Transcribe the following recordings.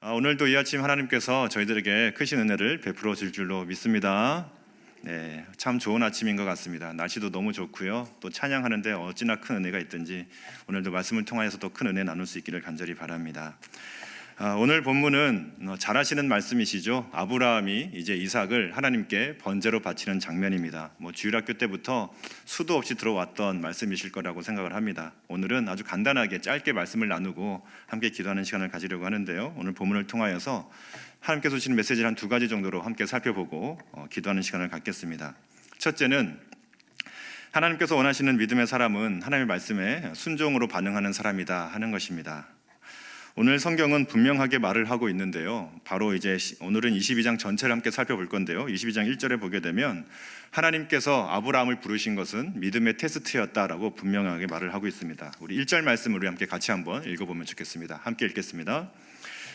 오늘도 이 아침 하나님께서 저희들에게 크신 은혜를 베풀어 줄 줄로 믿습니다. 네, 참 좋은 아침인 것 같습니다. 날씨도 너무 좋고요. 또 찬양하는데 어찌나 큰 은혜가 있든지 오늘도 말씀을 통하여서 또 큰 은혜 나눌 수 있기를 간절히 바랍니다. 오늘 본문은 잘 아시는 말씀이시죠. 아브라함이 이제 이삭을 하나님께 번제로 바치는 장면입니다. 주일학교 때부터 수도 없이 들어왔던 말씀이실 거라고 생각을 합니다. 오늘은 아주 간단하게 짧게 말씀을 나누고 함께 기도하는 시간을 가지려고 하는데요. 오늘 본문을 통하여서 하나님께서 주시는 메시지를 한 두 가지 정도로 함께 살펴보고 기도하는 시간을 갖겠습니다. 첫째는 하나님께서 원하시는 믿음의 사람은 하나님의 말씀에 순종으로 반응하는 사람이다 하는 것입니다. 오늘 성경은 분명하게 말을 하고 있는데요. 바로 이제 오늘은 22장 전체를 함께 살펴볼 건데요. 22장 1절에 보게 되면 하나님께서 아브라함을 부르신 것은 믿음의 테스트였다라고 분명하게 말을 하고 있습니다. 우리 1절 말씀을 우리 함께 같이 한번 읽어보면 좋겠습니다. 함께 읽겠습니다.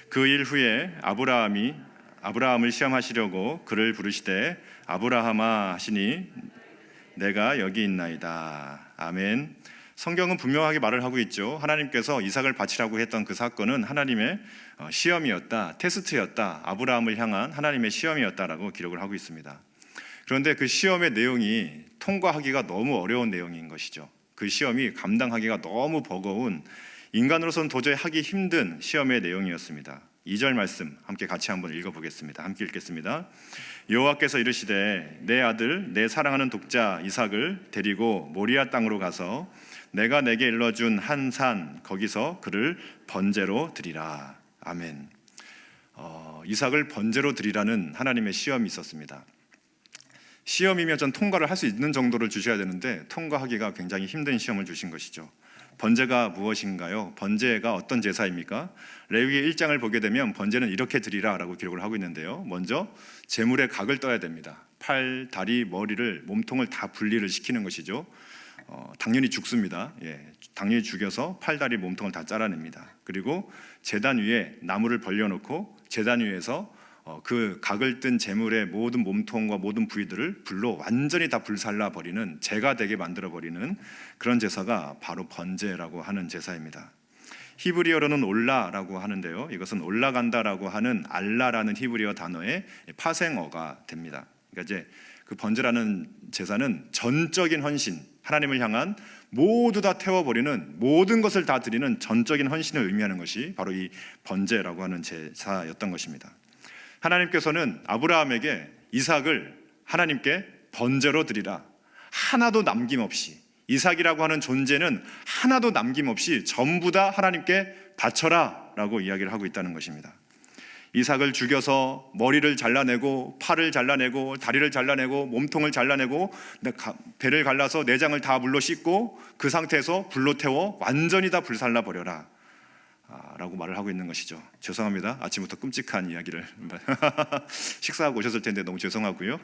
그 일 후에 아브라함이 아브라함을 시험하시려고 그를 부르시되 아브라함아 하시니 내가 여기 있나이다. 아멘. 성경은 분명하게 말을 하고 있죠. 하나님께서 이삭을 바치라고 했던 그 사건은 하나님의 시험이었다, 테스트였다, 아브라함을 향한 하나님의 시험이었다라고 기록을 하고 있습니다. 그런데 그 시험의 내용이 통과하기가 너무 어려운 내용인 것이죠. 그 시험이 감당하기가 너무 버거운, 인간으로서는 도저히 하기 힘든 시험의 내용이었습니다. 2절 말씀 함께 같이 한번 읽어보겠습니다. 함께 읽겠습니다. 여호와께서 이르시되 내 아들 내 사랑하는 독자 이삭을 데리고 모리아 땅으로 가서 내가 내게 일러준 한 산 거기서 그를 번제로 드리라. 아멘. 이삭을 번제로 드리라는 하나님의 시험이 있었습니다. 시험이면 전 통과를 할 수 있는 정도를 주셔야 되는데 통과하기가 굉장히 힘든 시험을 주신 것이죠. 번제가 무엇인가요? 번제가 어떤 제사입니까? 레위기 1장을 보게 되면 번제는 이렇게 드리라 라고 기록을 하고 있는데요. 먼저 제물의 각을 떠야 됩니다. 팔, 다리, 머리를, 몸통을 다 분리를 시키는 것이죠. 당연히 죽습니다. 당연히 죽여서 팔, 다리, 몸통을 다 잘라냅니다. 그리고 제단 위에 나무를 벌려놓고 제단 위에서 그 각을 뜬 제물의 모든 몸통과 모든 부위들을 불로 완전히 다 불살라 버리는, 재가 되게 만들어 버리는 그런 제사가 바로 번제라고 하는 제사입니다. 히브리어로는 올라라고 하는데요. 이것은 올라간다라고 하는 알라라는 히브리어 단어의 파생어가 됩니다. 그러니까 이제 그 번제라는 제사는 전적인 헌신, 하나님을 향한 모두 다 태워버리는, 모든 것을 다 드리는 전적인 헌신을 의미하는 것이 바로 이 번제라고 하는 제사였던 것입니다. 하나님께서는 아브라함에게 이삭을 하나님께 번제로 드리라, 하나도 남김없이, 이삭이라고 하는 존재는 하나도 남김없이 전부 다 하나님께 바쳐라 라고 이야기를 하고 있다는 것입니다. 이삭을 죽여서 머리를 잘라내고 팔을 잘라내고 다리를 잘라내고 몸통을 잘라내고 배를 갈라서 내장을 다 물로 씻고 그 상태에서 불로 태워 완전히 다 불살라 버려라 라고 말을 하고 있는 것이죠. 죄송합니다. 아침부터 끔찍한 이야기를 식사하고 오셨을 텐데 너무 죄송하고요.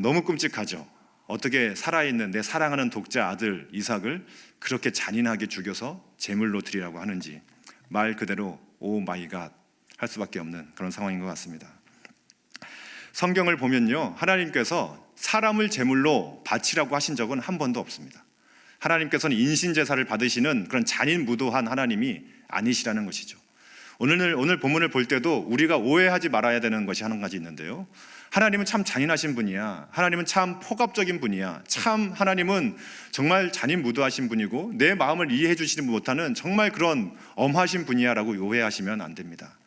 너무 끔찍하죠. 어떻게 살아있는 내 사랑하는 독자 아들 이삭을 그렇게 잔인하게 죽여서 제물로 드리라고 하는지, 말 그대로 오 마이 갓 할 수밖에 없는 그런 상황인 것 같습니다. 성경을 보면요, 하나님께서 사람을 제물로 바치라고 하신 적은 한 번도 없습니다. 하나님께서는 인신제사를 받으시는 그런 잔인무도한 하나님이 아니시라는 것이죠. 오늘 본문을 볼 때도 우리가 오해하지 말아야 되는 것이 한 가지 있는데요. 하나님은 참 잔인하신 분이야. 하나님은 참 폭압적인 분이야. 참 하나님은 정말 잔인무도하신 분이고 내 마음을 이해해 주시지 못하는 정말 그런 엄하신 분이야 라고 오해하시면 안 됩니다.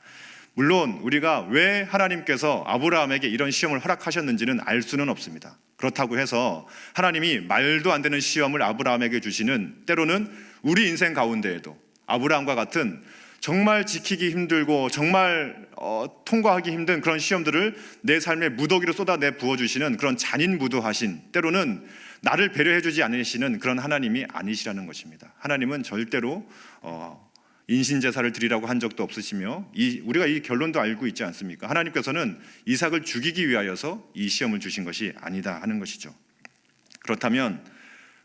물론 우리가 왜 하나님께서 아브라함에게 이런 시험을 허락하셨는지는 알 수는 없습니다. 그렇다고 해서 하나님이 말도 안 되는 시험을 아브라함에게 주시는, 때로는 우리 인생 가운데에도 아브라함과 같은 정말 지키기 힘들고 정말 통과하기 힘든 그런 시험들을 내 삶에 무더기로 쏟아내 부어주시는 그런 잔인무도하신, 때로는 나를 배려해 주지 않으시는 그런 하나님이 아니시라는 것입니다. 하나님은 절대로 인신제사를 드리라고 한 적도 없으시며 우리가 이 결론도 알고 있지 않습니까? 하나님께서는 이삭을 죽이기 위하여서 이 시험을 주신 것이 아니다 하는 것이죠. 그렇다면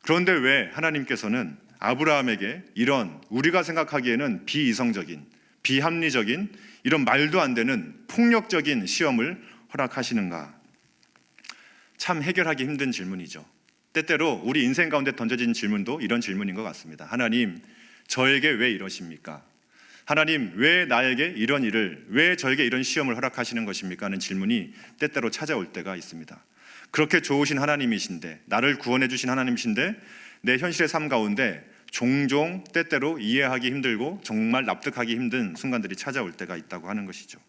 그런데 왜 하나님께서는 아브라함에게 이런 우리가 생각하기에는 비이성적인, 비합리적인, 이런 말도 안 되는 폭력적인 시험을 허락하시는가? 참 해결하기 힘든 질문이죠. 때때로 우리 인생 가운데 던져진 질문도 이런 질문인 것 같습니다. 하나님, 저에게 왜 이러십니까? 하나님, 왜 나에게 이런 일을, 왜 저에게 이런 시험을 허락하시는 것입니까? 하는 질문이 때때로 찾아올 때가 있습니다. 그렇게 좋으신 하나님이신데, 나를 구원해 주신 하나님이신데 내 현실의 삶 가운데 종종 때때로 이해하기 힘들고 정말 납득하기 힘든 순간들이 찾아올 때가 있다고 하는 것이죠.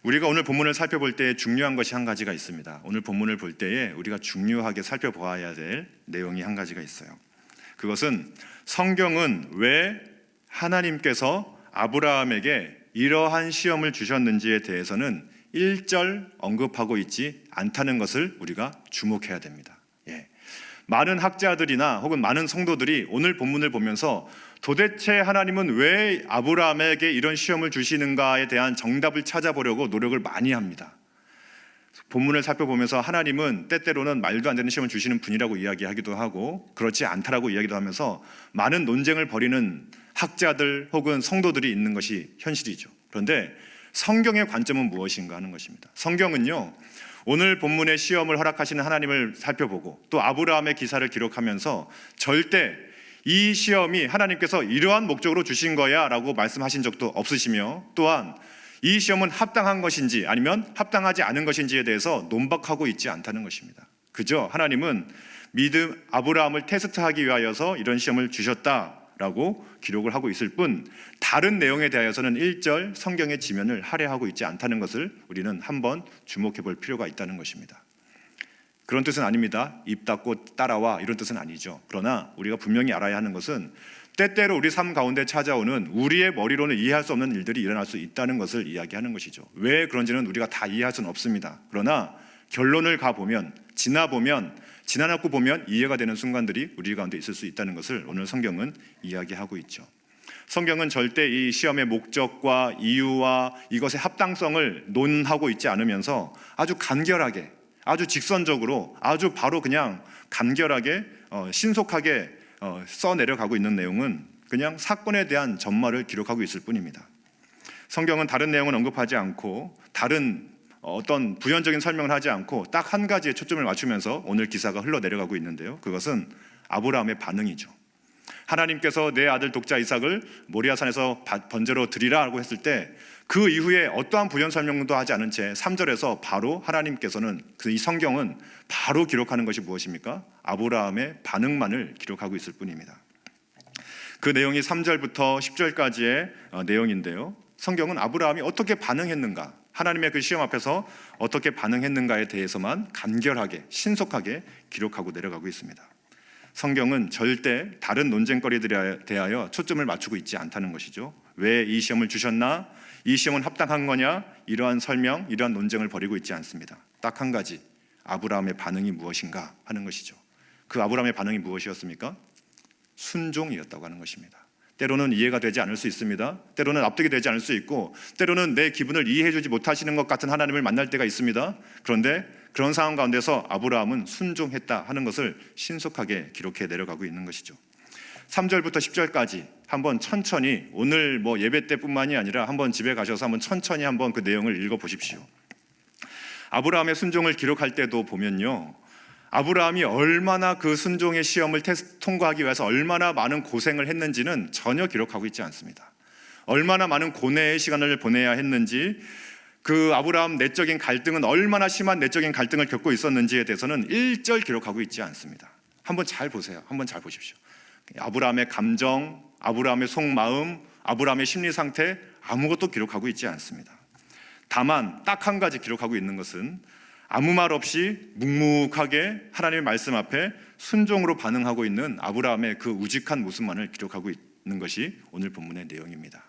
우리가 오늘 본문을 살펴볼 때 중요한 것이 한 가지가 있습니다. 오늘 본문을 볼 때에 우리가 중요하게 살펴보아야 될 내용이 한 가지가 있어요. 그것은 성경은 왜 하나님께서 아브라함에게 이러한 시험을 주셨는지에 대해서는 1절 언급하고 있지 않다는 것을 우리가 주목해야 됩니다. 많은 학자들이나 혹은 많은 성도들이 오늘 본문을 보면서 도대체 하나님은 왜 아브라함에게 이런 시험을 주시는가에 대한 정답을 찾아보려고 노력을 많이 합니다. 본문을 살펴보면서 하나님은 때때로는 말도 안 되는 시험을 주시는 분이라고 이야기하기도 하고 그렇지 않다라고 이야기도 하면서 많은 논쟁을 벌이는 학자들 혹은 성도들이 있는 것이 현실이죠. 그런데 성경의 관점은 무엇인가 하는 것입니다. 성경은요, 오늘 본문의 시험을 허락하시는 하나님을 살펴보고 또 아브라함의 기사를 기록하면서 절대 이 시험이 하나님께서 이러한 목적으로 주신 거야 라고 말씀하신 적도 없으시며, 또한 이 시험은 합당한 것인지 아니면 합당하지 않은 것인지에 대해서 논박하고 있지 않다는 것입니다. 그저 하나님은 믿음 아브라함을 테스트하기 위하여서 이런 시험을 주셨다라고 기록을 하고 있을 뿐, 다른 내용에 대하여서는 1절 성경의 지면을 할애하고 있지 않다는 것을 우리는 한번 주목해 볼 필요가 있다는 것입니다. 그런 뜻은 아닙니다. 입 닫고 따라와 이런 뜻은 아니죠. 그러나 우리가 분명히 알아야 하는 것은 때때로 우리 삶 가운데 찾아오는 우리의 머리로는 이해할 수 없는 일들이 일어날 수 있다는 것을 이야기하는 것이죠. 왜 그런지는 우리가 다 이해할 수는 없습니다. 그러나 결론을 가보면, 지나놓고 보면 이해가 되는 순간들이 우리 가운데 있을 수 있다는 것을 오늘 성경은 이야기하고 있죠. 성경은 절대 이 시험의 목적과 이유와 이것의 합당성을 논하고 있지 않으면서 아주 간결하게, 아주 직선적으로, 아주 바로 그냥 간결하게 신속하게 써내려가고 있는 내용은 그냥 사건에 대한 전말을 기록하고 있을 뿐입니다. 성경은 다른 내용은 언급하지 않고 다른 어떤 부연적인 설명을 하지 않고 딱 한 가지에 초점을 맞추면서 오늘 기사가 흘러내려가고 있는데요, 그것은 아브라함의 반응이죠. 하나님께서 내 아들 독자 이삭을 모리아산에서 번제로 드리라고 했을 때 그 이후에 어떠한 부연 설명도 하지 않은 채 3절에서 바로 하나님께서는 이 성경은 바로 기록하는 것이 무엇입니까? 아브라함의 반응만을 기록하고 있을 뿐입니다. 그 내용이 3절부터 10절까지의 내용인데요, 성경은 아브라함이 어떻게 반응했는가, 하나님의 그 시험 앞에서 어떻게 반응했는가에 대해서만 간결하게 신속하게 기록하고 내려가고 있습니다. 성경은 절대 다른 논쟁거리들에 대하여 초점을 맞추고 있지 않다는 것이죠. 왜 이 시험을 주셨나? 이 시험은 합당한 거냐? 이러한 설명, 이러한 논쟁을 벌이고 있지 않습니다. 딱 한 가지, 아브라함의 반응이 무엇인가 하는 것이죠. 그 아브라함의 반응이 무엇이었습니까? 순종이었다고 하는 것입니다. 때로는 이해가 되지 않을 수 있습니다. 때로는 납득이 되지 않을 수 있고, 때로는 내 기분을 이해해주지 못하시는 것 같은 하나님을 만날 때가 있습니다. 그런데 그런 상황 가운데서 아브라함은 순종했다 하는 것을 신속하게 기록해 내려가고 있는 것이죠. 3절부터 10절까지 한번 천천히, 오늘 예배 때뿐만이 아니라 한번 집에 가셔서 한번 천천히 한번 그 내용을 읽어보십시오. 아브라함의 순종을 기록할 때도 보면요, 아브라함이 얼마나 그 순종의 시험을 통과하기 위해서 얼마나 많은 고생을 했는지는 전혀 기록하고 있지 않습니다. 얼마나 많은 고뇌의 시간을 보내야 했는지, 그 아브라함 내적인 갈등은 얼마나 심한 내적인 갈등을 겪고 있었는지에 대해서는 1절 기록하고 있지 않습니다. 한번 잘 보세요. 한번 잘 보십시오. 아브라함의 감정, 아브라함의 속마음, 아브라함의 심리 상태, 아무것도 기록하고 있지 않습니다. 다만 딱 한 가지 기록하고 있는 것은 아무 말 없이 묵묵하게 하나님의 말씀 앞에 순종으로 반응하고 있는 아브라함의 그 우직한 모습만을 기록하고 있는 것이 오늘 본문의 내용입니다.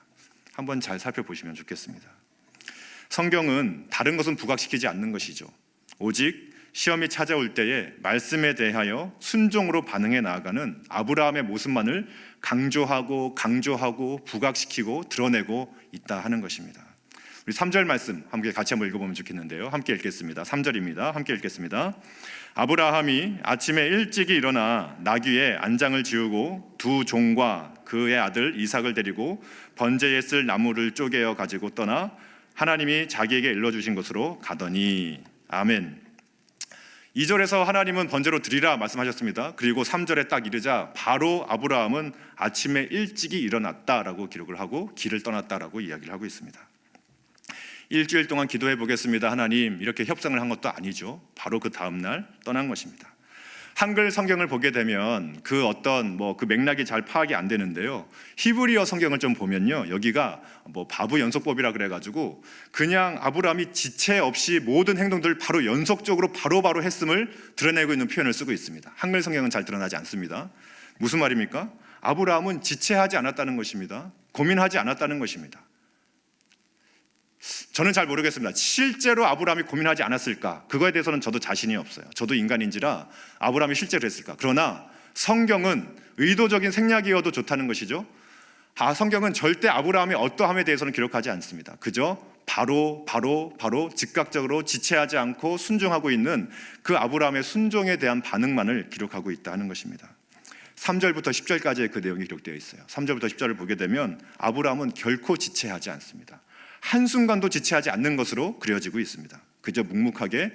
한번 잘 살펴보시면 좋겠습니다. 성경은 다른 것은 부각시키지 않는 것이죠. 오직 시험이 찾아올 때에 말씀에 대하여 순종으로 반응해 나아가는 아브라함의 모습만을 강조하고 부각시키고 드러내고 있다 하는 것입니다. 우리 3절 말씀 함께 같이 한번 읽어보면 좋겠는데요, 함께 읽겠습니다. 3절입니다. 함께 읽겠습니다. 아브라함이 아침에 일찍이 일어나 나귀의 안장을 지우고 두 종과 그의 아들 이삭을 데리고 번제에 쓸 나무를 쪼개어 가지고 떠나 하나님이 자기에게 일러주신 곳으로 가더니. 아멘. 2절에서 하나님은 번제로 드리라 말씀하셨습니다. 그리고 3절에 딱 이르자 바로 아브라함은 아침에 일찍이 일어났다라고 기록을 하고 길을 떠났다라고 이야기를 하고 있습니다. 일주일 동안 기도해 보겠습니다. 하나님, 이렇게 협상을 한 것도 아니죠. 바로 그 다음 날 떠난 것입니다. 한글 성경을 보게 되면 그 어떤 그 맥락이 잘 파악이 안 되는데요. 히브리어 성경을 좀 보면요, 여기가 바브 연속법이라 그래가지고 그냥 아브라함이 지체 없이 모든 행동들을 바로 연속적으로 바로바로 했음을 드러내고 있는 표현을 쓰고 있습니다. 한글 성경은 잘 드러나지 않습니다. 무슨 말입니까? 아브라함은 지체하지 않았다는 것입니다. 고민하지 않았다는 것입니다. 저는 잘 모르겠습니다. 실제로 아브라함이 고민하지 않았을까? 그거에 대해서는 저도 자신이 없어요. 저도 인간인지라 아브라함이 실제로 했을까? 그러나 성경은 의도적인 생략이어도 좋다는 것이죠. 성경은 절대 아브라함의 어떠함에 대해서는 기록하지 않습니다. 그저 바로 즉각적으로 지체하지 않고 순종하고 있는 그 아브라함의 순종에 대한 반응만을 기록하고 있다 하는 것입니다. 3절부터 10절까지의 그 내용이 기록되어 있어요. 3절부터 10절을 보게 되면 아브라함은 결코 지체하지 않습니다. 한순간도 지체하지 않는 것으로 그려지고 있습니다. 그저 묵묵하게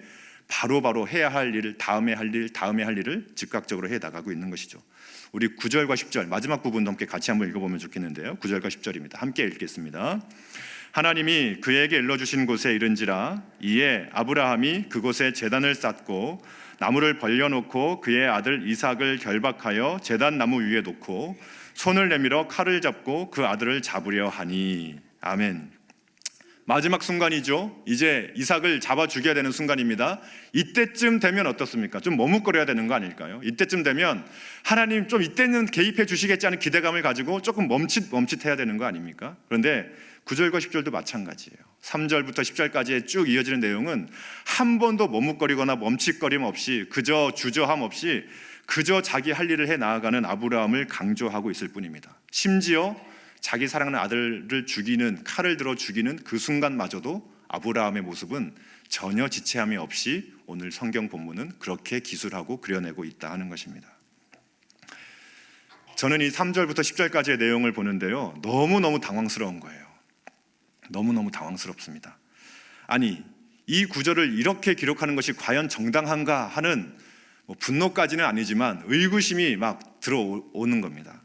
바로바로 해야 할 일, 다음에 할 일을 즉각적으로 해 나가고 있는 것이죠. 우리 9절과 10절 마지막 부분도 함께 같이 한번 읽어보면 좋겠는데요. 9절과 10절입니다. 함께 읽겠습니다. 하나님이 그에게 일러주신 곳에 이른지라 이에 아브라함이 그곳에 제단을 쌓고 나무를 벌려놓고 그의 아들 이삭을 결박하여 제단 나무 위에 놓고 손을 내밀어 칼을 잡고 그 아들을 잡으려 하니. 아멘. 마지막 순간이죠. 이제 이삭을 잡아 죽여야 되는 순간입니다. 이때쯤 되면 어떻습니까? 좀 머뭇거려야 되는 거 아닐까요? 이때쯤 되면 하나님 좀 이때는 개입해 주시겠지 하는 기대감을 가지고 조금 멈칫해야 되는 거 아닙니까? 그런데 9절과 10절도 마찬가지예요. 3절부터 10절까지 쭉 이어지는 내용은 한 번도 머뭇거리거나 멈칫거림 없이 그저 주저함 없이 그저 자기 할 일을 해 나아가는 아브라함을 강조하고 있을 뿐입니다. 심지어 자기 사랑하는 아들을 죽이는, 칼을 들어 죽이는 그 순간마저도 아브라함의 모습은 전혀 지체함이 없이 오늘 성경 본문은 그렇게 기술하고 그려내고 있다 하는 것입니다. 저는 이 3절부터 10절까지의 내용을 보는데요, 너무너무 당황스러운 거예요. 너무너무 당황스럽습니다. 아니, 이 구절을 이렇게 기록하는 것이 과연 정당한가 하는 분노까지는 아니지만 의구심이 막 들어오는 겁니다.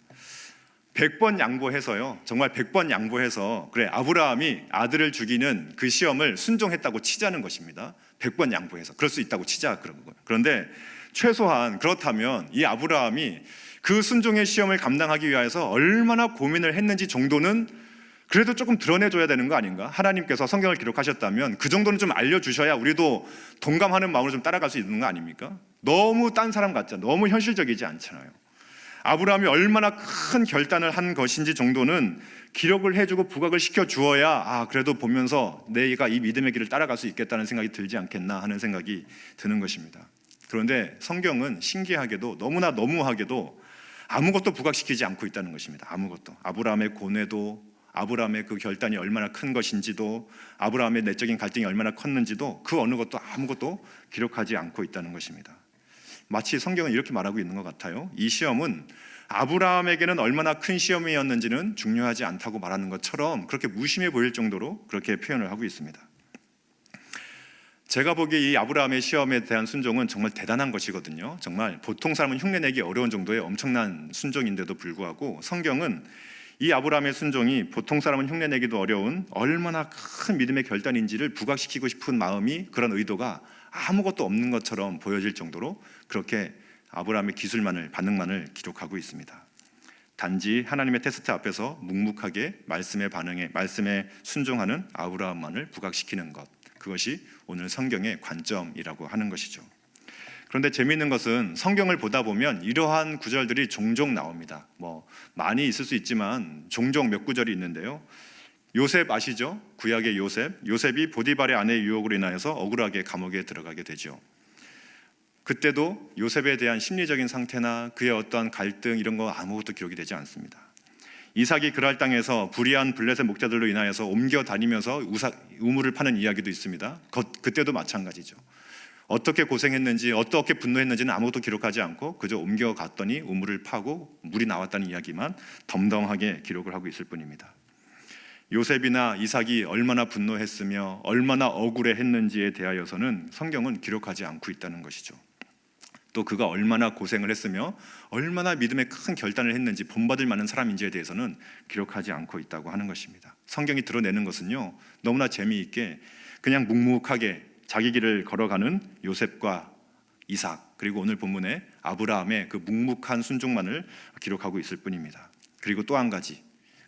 100번 양보해서요, 정말 100번 양보해서 그래 아브라함이 아들을 죽이는 그 시험을 순종했다고 치자는 것입니다. 100번 양보해서 그럴 수 있다고 치자 그런 거예요. 그런데 최소한 그렇다면 이 아브라함이 그 순종의 시험을 감당하기 위해서 얼마나 고민을 했는지 정도는 그래도 조금 드러내줘야 되는 거 아닌가? 하나님께서 성경을 기록하셨다면 그 정도는 좀 알려주셔야 우리도 동감하는 마음으로 좀 따라갈 수 있는 거 아닙니까? 너무 딴 사람 같잖아요. 너무 현실적이지 않잖아요. 아브라함이 얼마나 큰 결단을 한 것인지 정도는 기록을 해주고 부각을 시켜주어야 그래도 보면서 내가 이 믿음의 길을 따라갈 수 있겠다는 생각이 들지 않겠나 하는 생각이 드는 것입니다. 그런데 성경은 신기하게도 너무나 너무하게도 아무것도 부각시키지 않고 있다는 것입니다. 아무것도. 아브라함의 고뇌도, 아브라함의 그 결단이 얼마나 큰 것인지도, 아브라함의 내적인 갈등이 얼마나 컸는지도 그 어느 것도 아무것도 기록하지 않고 있다는 것입니다. 마치 성경은 이렇게 말하고 있는 것 같아요. 이 시험은 아브라함에게는 얼마나 큰 시험이었는지는 중요하지 않다고 말하는 것처럼 그렇게 무심해 보일 정도로 그렇게 표현을 하고 있습니다. 제가 보기에 이 아브라함의 시험에 대한 순종은 정말 대단한 것이거든요. 정말 보통 사람은 흉내내기 어려운 정도의 엄청난 순종인데도 불구하고 성경은 이 아브라함의 순종이 보통 사람은 흉내내기도 어려운 얼마나 큰 믿음의 결단인지를 부각시키고 싶은 마음이, 그런 의도가 아무것도 없는 것처럼 보여질 정도로 그렇게 아브라함의 기술만을, 반응만을 기록하고 있습니다. 단지 하나님의 테스트 앞에서 묵묵하게 말씀에 반응해, 말씀에 순종하는 아브라함만을 부각시키는 것, 그것이 오늘 성경의 관점이라고 하는 것이죠. 그런데 재미있는 것은 성경을 보다 보면 이러한 구절들이 종종 나옵니다. 많이 있을 수 있지만 종종 몇 구절이 있는데요. 요셉 아시죠? 구약의 요셉이 보디발의 아내의 유혹으로 인하여서 억울하게 감옥에 들어가게 되죠. 그때도 요셉에 대한 심리적인 상태나 그의 어떠한 갈등 이런 거 아무것도 기록이 되지 않습니다. 이삭이 그랄 땅에서 불의한 블레셋 목자들로 인하여서 옮겨 다니면서 우물을 파는 이야기도 있습니다. 그때도 마찬가지죠. 어떻게 고생했는지, 어떻게 분노했는지는 아무것도 기록하지 않고 그저 옮겨갔더니 우물을 파고 물이 나왔다는 이야기만 덤덤하게 기록을 하고 있을 뿐입니다. 요셉이나 이삭이 얼마나 분노했으며 얼마나 억울해했는지에 대하여서는 성경은 기록하지 않고 있다는 것이죠. 또 그가 얼마나 고생을 했으며 얼마나 믿음의 큰 결단을 했는지 본받을 만한 사람인지에 대해서는 기록하지 않고 있다고 하는 것입니다. 성경이 드러내는 것은요, 너무나 재미있게 그냥 묵묵하게 자기 길을 걸어가는 요셉과 이삭, 그리고 오늘 본문에 아브라함의 그 묵묵한 순종만을 기록하고 있을 뿐입니다. 그리고 또 한 가지,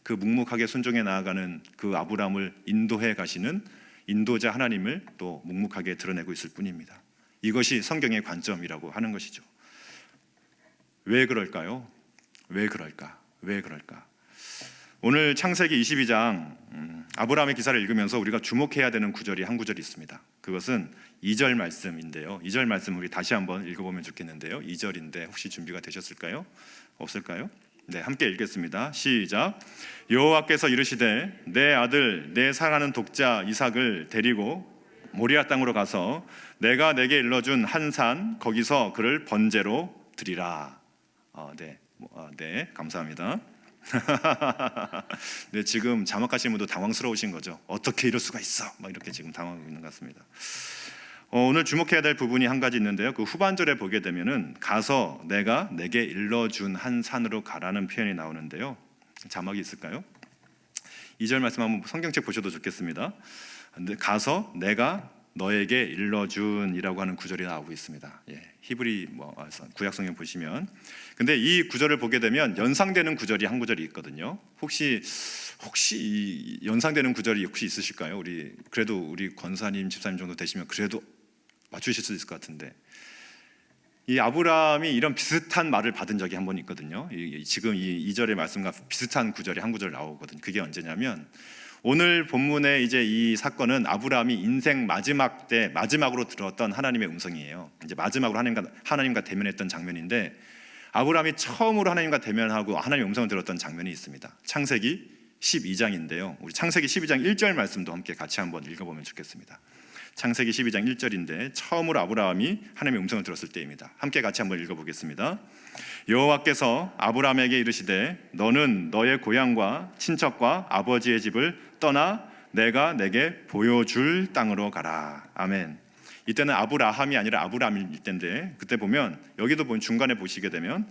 그 묵묵하게 순종해 나아가는 그 아브라함을 인도해 가시는 인도자 하나님을 또 묵묵하게 드러내고 있을 뿐입니다. 이것이 성경의 관점이라고 하는 것이죠. 왜 그럴까요? 왜 그럴까? 왜 그럴까? 오늘 창세기 22장 아브라함의 기사를 읽으면서 우리가 주목해야 되는 구절이 한 구절이 있습니다. 그것은 2절 말씀인데요. 2절 말씀 우리 다시 한번 읽어보면 좋겠는데요. 2절인데 혹시 준비가 되셨을까요? 없을까요? 네, 함께 읽겠습니다. 시작. 여호와께서 이르시되 내 아들 내 사랑하는 독자 이삭을 데리고 모리아 땅으로 가서 내가 내게 일러준 한 산 거기서 그를 번제로 드리라. 네, 감사합니다. 네, 지금 자막하시는 분도 당황스러우신 거죠. 어떻게 이럴 수가 있어? 막 이렇게 지금 당황하고 있는 것 같습니다. 오늘 주목해야 될 부분이 한 가지 있는데요. 그 후반절에 보게 되면은 가서 내가 내게 일러준 한 산으로 가라는 표현이 나오는데요. 자막이 있을까요? 2절 말씀 한번 성경책 보셔도 좋겠습니다. 근데 가서 내가 너에게 일러준이라고 하는 구절이 나오고 있습니다. 히브리 구약 성경 보시면, 근데 이 구절을 보게 되면 연상되는 구절이 한 구절이 있거든요. 혹시 이 연상되는 구절이 혹시 있으실까요? 그래도 우리 권사님, 집사님 정도 되시면 그래도 맞추실 수 있을 것 같은데, 이 아브라함이 이런 비슷한 말을 받은 적이 한 번 있거든요. 지금 이 2절의 말씀과 비슷한 구절이 한 구절 나오거든요. 그게 언제냐면 오늘 본문의 이제 이 사건은 아브라함이 인생 마지막으로 들었던 하나님의 음성이에요. 이제 마지막으로 하나님과 대면했던 장면인데, 아브라함이 처음으로 하나님과 대면하고 하나님의 음성을 들었던 장면이 있습니다. 창세기 12장인데요. 우리 창세기 12장 1절 말씀도 함께 같이 한번 읽어보면 좋겠습니다. 창세기 12장 1절인데 처음으로 아브라함이 하나님의 음성을 들었을 때입니다. 함께 같이 한번 읽어보겠습니다. 여호와께서 아브라함에게 이르시되 너는 너의 고향과 친척과 아버지의 집을 떠나 내가 내게 보여줄 땅으로 가라. 아멘. 이때는 아브라함이 아니라 아브라함일 때인데, 그때 보면 여기도 보면 중간에 보시게 되면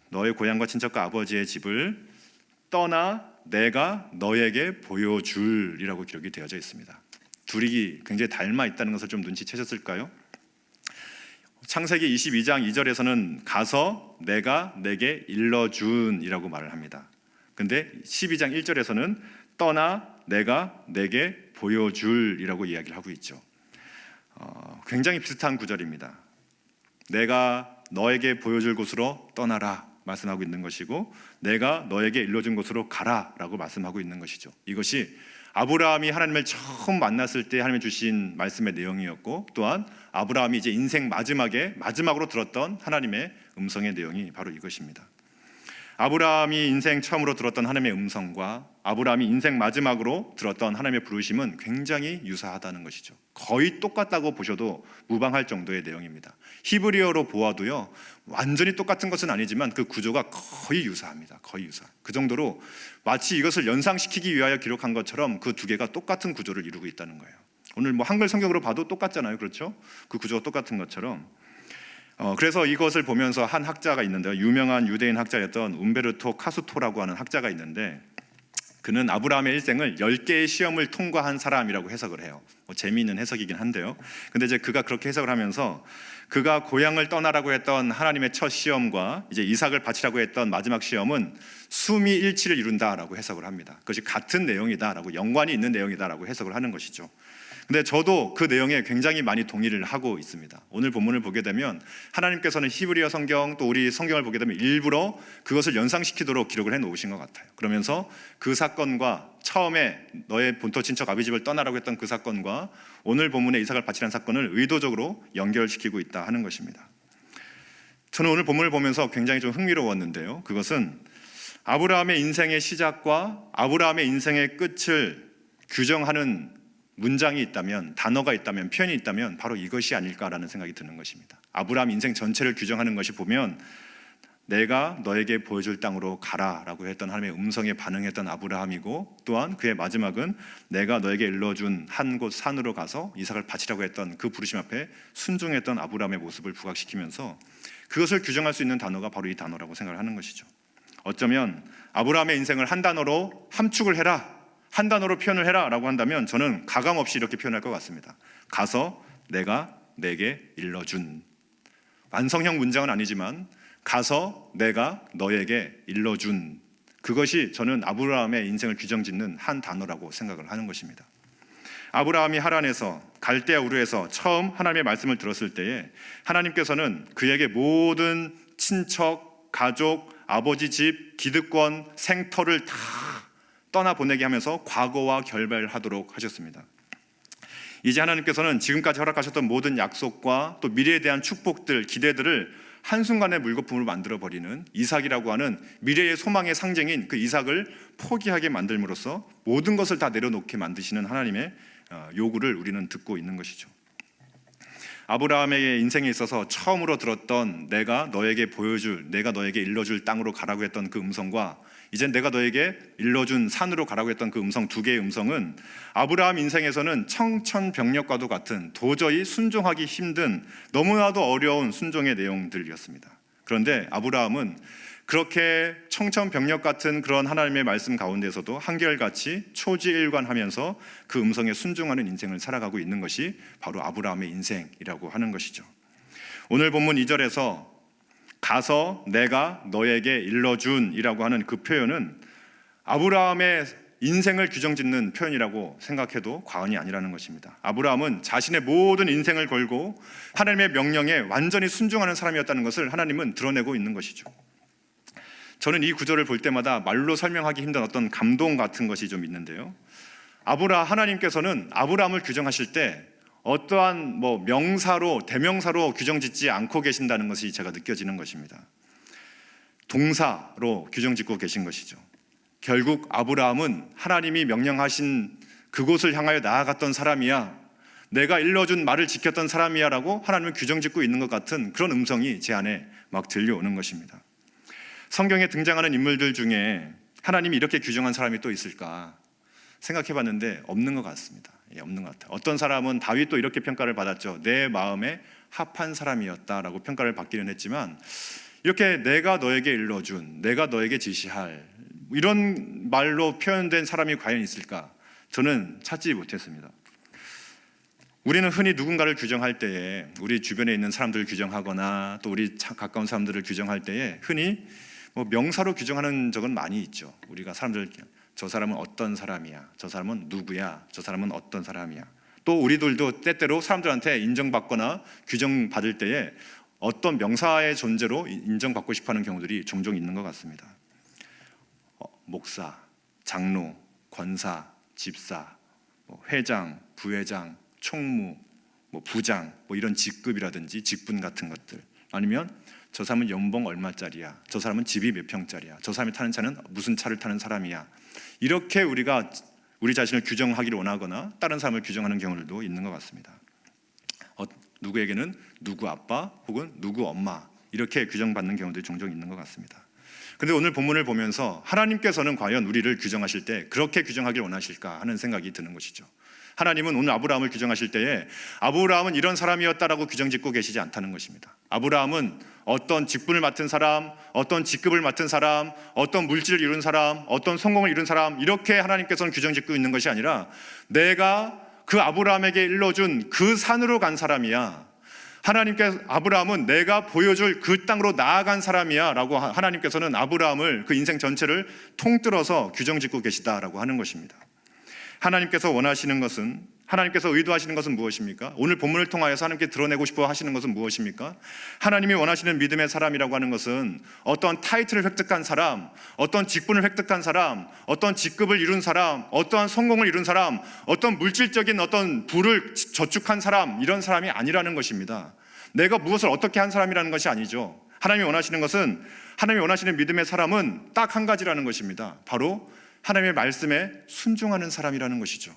너의 고향과 친척과 아버지의 집을 떠나 내가 너에게 보여줄이라고 기록이 되어져 있습니다. 둘이 굉장히 닮아 있다는 것을 좀 눈치채셨을까요? 창세기 22장 2절에서는 가서 내가 내게 일러준이라고 말을 합니다. 근데 12장 1절에서는 떠나 내가 내게 보여줄이라고 이야기를 하고 있죠. 굉장히 비슷한 구절입니다. 내가 너에게 보여줄 곳으로 떠나라 말씀하고 있는 것이고, 내가 너에게 일러준 곳으로 가라라고 말씀하고 있는 것이죠. 이것이 아브라함이 하나님을 처음 만났을 때 하나님이 주신 말씀의 내용이었고, 또한 아브라함이 이제 인생 마지막으로 들었던 하나님의 음성의 내용이 바로 이것입니다. 아브라함이 인생 처음으로 들었던 하나님의 음성과 아브라함이 인생 마지막으로 들었던 하나님의 부르심은 굉장히 유사하다는 것이죠. 거의 똑같다고 보셔도 무방할 정도의 내용입니다. 히브리어로 보아도요, 완전히 똑같은 것은 아니지만 그 구조가 거의 유사합니다. 거의 유사. 그 정도로 마치 이것을 연상시키기 위하여 기록한 것처럼 그 두 개가 똑같은 구조를 이루고 있다는 거예요. 오늘 한글 성경으로 봐도 똑같잖아요, 그렇죠? 그 구조가 똑같은 것처럼. 그래서 이것을 보면서 한 학자가 있는데요, 유명한 유대인 학자였던 움베르토 카수토라고 하는 학자가 있는데, 그는 아브라함의 일생을 10개의 시험을 통과한 사람이라고 해석을 해요. 재미있는 해석이긴 한데요. 근데 이제 그가 그렇게 해석을 하면서 그가 고향을 떠나라고 했던 하나님의 첫 시험과 이제 이삭을 바치라고 했던 마지막 시험은 수미일치를 이룬다라고 해석을 합니다. 그것이 같은 내용이다라고, 연관이 있는 내용이다라고 해석을 하는 것이죠. 근데 저도 그 내용에 굉장히 많이 동의를 하고 있습니다. 오늘 본문을 보게 되면 하나님께서는 히브리어 성경, 또 우리 성경을 보게 되면 일부러 그것을 연상시키도록 기록을 해놓으신 것 같아요. 그러면서 그 사건과 처음에 너의 본토 친척 아비 집을 떠나라고 했던 그 사건과 오늘 본문의 이삭을 바치라는 사건을 의도적으로 연결시키고 있다 하는 것입니다. 저는 오늘 본문을 보면서 굉장히 좀 흥미로웠는데요, 그것은 아브라함의 인생의 시작과 아브라함의 인생의 끝을 규정하는 문장이 있다면, 단어가 있다면, 표현이 있다면 바로 이것이 아닐까라는 생각이 드는 것입니다. 아브라함 인생 전체를 규정하는 것이 보면 내가 너에게 보여줄 땅으로 가라라고 했던 하나님의 음성에 반응했던 아브라함이고, 또한 그의 마지막은 내가 너에게 일러준 한 곳 산으로 가서 이삭을 바치라고 했던 그 부르심 앞에 순종했던 아브라함의 모습을 부각시키면서 그것을 규정할 수 있는 단어가 바로 이 단어라고 생각을 하는 것이죠. 어쩌면 아브라함의 인생을 한 단어로 함축을 해라, 한 단어로 표현을 해라 라고 한다면 저는 가감없이 이렇게 표현할 것 같습니다. 가서 내가 내게 일러준. 완성형 문장은 아니지만 가서 내가 너에게 일러준, 그것이 저는 아브라함의 인생을 규정짓는 한 단어라고 생각을 하는 것입니다. 아브라함이 하란에서 갈대아 우르에서 처음 하나님의 말씀을 들었을 때에 하나님께서는 그에게 모든 친척, 가족, 아버지 집, 기득권, 생터를 다 떠나보내게 하면서 과거와 결별하도록 하셨습니다. 이제 하나님께서는 지금까지 허락하셨던 모든 약속과 또 미래에 대한 축복들, 기대들을 한순간에 물거품으로 만들어버리는 이삭이라고 하는 미래의 소망의 상징인 그 이삭을 포기하게 만들므로써 모든 것을 다 내려놓게 만드시는 하나님의 요구를 우리는 듣고 있는 것이죠. 아브라함의 인생에 있어서 처음으로 들었던 내가 너에게 보여줄, 내가 너에게 일러줄 땅으로 가라고 했던 그 음성과 이젠 내가 너에게 일러준 산으로 가라고 했던 그 음성, 두 개의 음성은 아브라함 인생에서는 청천벽력과도 같은 도저히 순종하기 힘든 너무나도 어려운 순종의 내용들이었습니다. 그런데 아브라함은 그렇게 청천벽력 같은 그런 하나님의 말씀 가운데서도 한결같이 초지일관하면서 그 음성에 순종하는 인생을 살아가고 있는 것이 바로 아브라함의 인생이라고 하는 것이죠. 오늘 본문 2절에서 가서 내가 너에게 일러준 이라고 하는 그 표현은 아브라함의 인생을 규정짓는 표현이라고 생각해도 과언이 아니라는 것입니다. 아브라함은 자신의 모든 인생을 걸고 하나님의 명령에 완전히 순종하는 사람이었다는 것을 하나님은 드러내고 있는 것이죠. 저는 이 구절을 볼 때마다 말로 설명하기 힘든 어떤 감동 같은 것이 좀 있는데요. 하나님께서는 아브라함을 규정하실 때 어떠한 명사로, 대명사로 규정짓지 않고 계신다는 것이 제가 느껴지는 것입니다. 동사로 규정짓고 계신 것이죠. 결국 아브라함은 하나님이 명령하신 그곳을 향하여 나아갔던 사람이야, 내가 일러준 말을 지켰던 사람이야 라고 하나님은 규정짓고 있는 것 같은 그런 음성이 제 안에 막 들려오는 것입니다. 성경에 등장하는 인물들 중에 하나님이 이렇게 규정한 사람이 또 있을까 생각해봤는데 없는 것 같습니다. 없는 것 같아요. 어떤 사람은 다윗도 이렇게 평가를 받았죠. 내 마음에 합한 사람이었다라고 평가를 받기는 했지만 이렇게 내가 너에게 일러준, 내가 너에게 지시할, 이런 말로 표현된 사람이 과연 있을까? 저는 찾지 못했습니다. 우리는 흔히 누군가를 규정할 때에 우리 주변에 있는 사람들을 규정하거나 또 우리 가까운 사람들을 규정할 때에 흔히 명사로 규정하는 적은 많이 있죠. 우리가 사람들, 저 사람은 어떤 사람이야, 저 사람은 누구야, 저 사람은 어떤 사람이야. 또 우리들도 때때로 사람들한테 인정받거나 규정받을 때에 어떤 명사의 존재로 인정받고 싶어하는 경우들이 종종 있는 것 같습니다. 목사, 장로, 권사, 집사, 회장, 부회장, 총무, 부장, 이런 직급이라든지 직분 같은 것들, 아니면 저 사람은 연봉 얼마짜리야, 저 사람은 집이 몇 평짜리야, 저 사람이 타는 차는 무슨 차를 타는 사람이야, 이렇게 우리가 우리 자신을 규정하기를 원하거나 다른 사람을 규정하는 경우들도 있는 것 같습니다. 누구에게는 누구 아빠 혹은 누구 엄마, 이렇게 규정받는 경우들이 종종 있는 것 같습니다. 그런데 오늘 본문을 보면서 하나님께서는 과연 우리를 규정하실 때 그렇게 규정하길 원하실까 하는 생각이 드는 것이죠. 하나님은 오늘 아브라함을 규정하실 때에 아브라함은 이런 사람이었다라고 규정짓고 계시지 않다는 것입니다. 아브라함은 어떤 직분을 맡은 사람, 어떤 직급을 맡은 사람, 어떤 물질을 이룬 사람, 어떤 성공을 이룬 사람, 이렇게 하나님께서는 규정짓고 있는 것이 아니라 내가 그 아브라함에게 일러준 그 산으로 간 사람이야, 아브라함은 내가 보여줄 그 땅으로 나아간 사람이야 라고 하나님께서는 아브라함을, 그 인생 전체를 통틀어서 규정짓고 계시다라고 하는 것입니다. 하나님께서 원하시는 것은, 하나님께서 의도하시는 것은 무엇입니까? 오늘 본문을 통하여서 하나님께 드러내고 싶어 하시는 것은 무엇입니까? 하나님이 원하시는 믿음의 사람이라고 하는 것은 어떤 타이틀을 획득한 사람, 어떤 직분을 획득한 사람, 어떤 직급을 이룬 사람, 어떠한 성공을 이룬 사람, 어떤 물질적인 어떤 부를 저축한 사람, 이런 사람이 아니라는 것입니다. 내가 무엇을 어떻게 한 사람이라는 것이 아니죠. 하나님이 원하시는 것은, 하나님이 원하시는 믿음의 사람은 딱 한 가지라는 것입니다. 바로 하나님의 말씀에 순종하는 사람이라는 것이죠.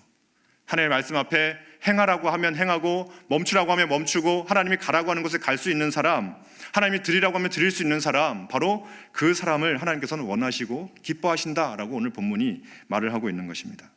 하나님의 말씀 앞에 행하라고 하면 행하고 멈추라고 하면 멈추고 하나님이 가라고 하는 곳에 갈 수 있는 사람, 하나님이 드리라고 하면 드릴 수 있는 사람, 바로 그 사람을 하나님께서는 원하시고 기뻐하신다라고 오늘 본문이 말을 하고 있는 것입니다.